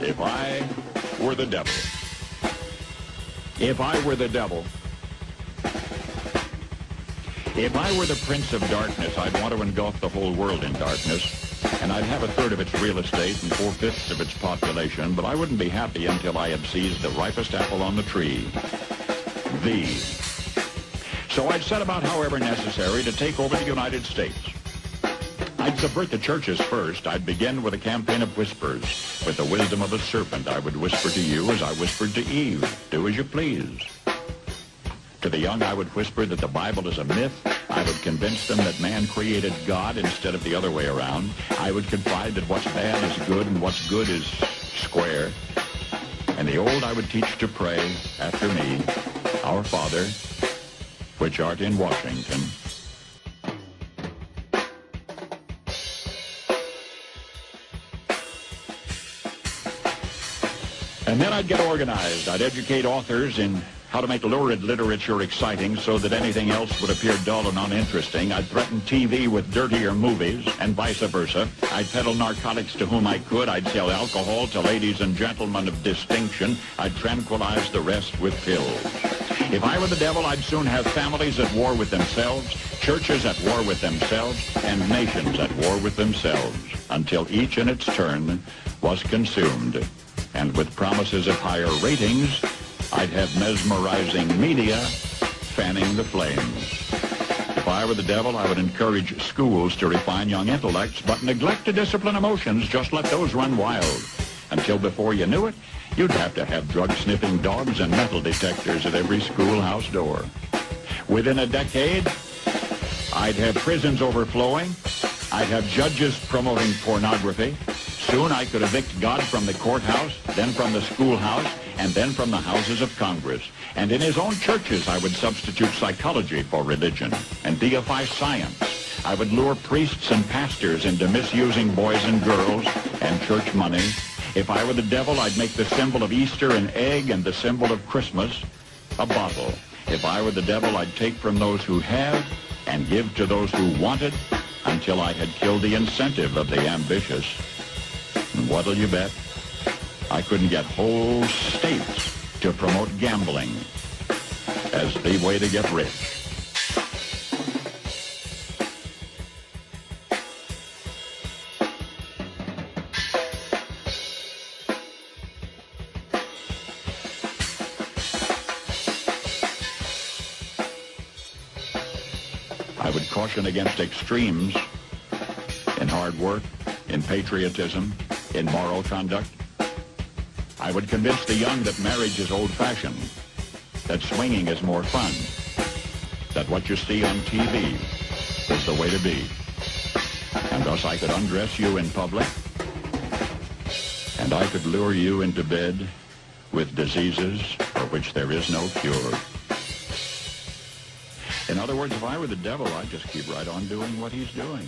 If I were the devil. If I were the devil. If I were the prince of darkness, I'd want to engulf the whole world in darkness, and I'd have a third of its real estate and 4/5 of its population, but I wouldn't be happy until I had seized the ripest apple on the tree. Thee. So I'd set about, however necessary, to take over the United States. I'd subvert the churches first. I'd begin with a campaign of whispers. With the wisdom of a serpent, I would whisper to you as I whispered to Eve, do as you please. To the young, I would whisper that the Bible is a myth. I would convince them that man created God instead of the other way around. I would confide that what's bad is good and what's good is square. And the old I would teach to pray after me, Our Father, which art in Washington. And then I'd get organized. I'd educate authors in how to make lurid literature exciting so that anything else would appear dull and uninteresting. I'd threaten TV with dirtier movies and vice versa. I'd peddle narcotics to whom I could. I'd sell alcohol to ladies and gentlemen of distinction. I'd tranquilize the rest with pills. If I were the devil, I'd soon have families at war with themselves, churches at war with themselves, and nations at war with themselves, until each in its turn was consumed. And with promises of higher ratings, I'd have mesmerizing media fanning the flames. If I were the devil, I would encourage schools to refine young intellects, but neglect to discipline emotions. Just let those run wild. Until before you knew it, you'd have to have drug-sniffing dogs and metal detectors at every schoolhouse door. Within a decade, I'd have prisons overflowing. I'd have judges promoting pornography. Soon I could evict God from the courthouse, then from the schoolhouse, and then from the houses of Congress. And in his own churches, I would substitute psychology for religion and deify science. I would lure priests and pastors into misusing boys and girls and church money. If I were the devil, I'd make the symbol of Easter an egg and the symbol of Christmas a bottle. If I were the devil, I'd take from those who have and give to those who wanted until I had killed the incentive of the ambitious. And what'll you bet? I couldn't get whole states to promote gambling as the way to get rich. I would caution against extremes in hard work, in patriotism, in moral conduct. I would convince the young that marriage is old-fashioned, that swinging is more fun, that what you see on TV is the way to be. And thus I could undress you in public, and I could lure you into bed with diseases for which there is no cure. In other words, if I were the devil, I'd just keep right on doing what he's doing.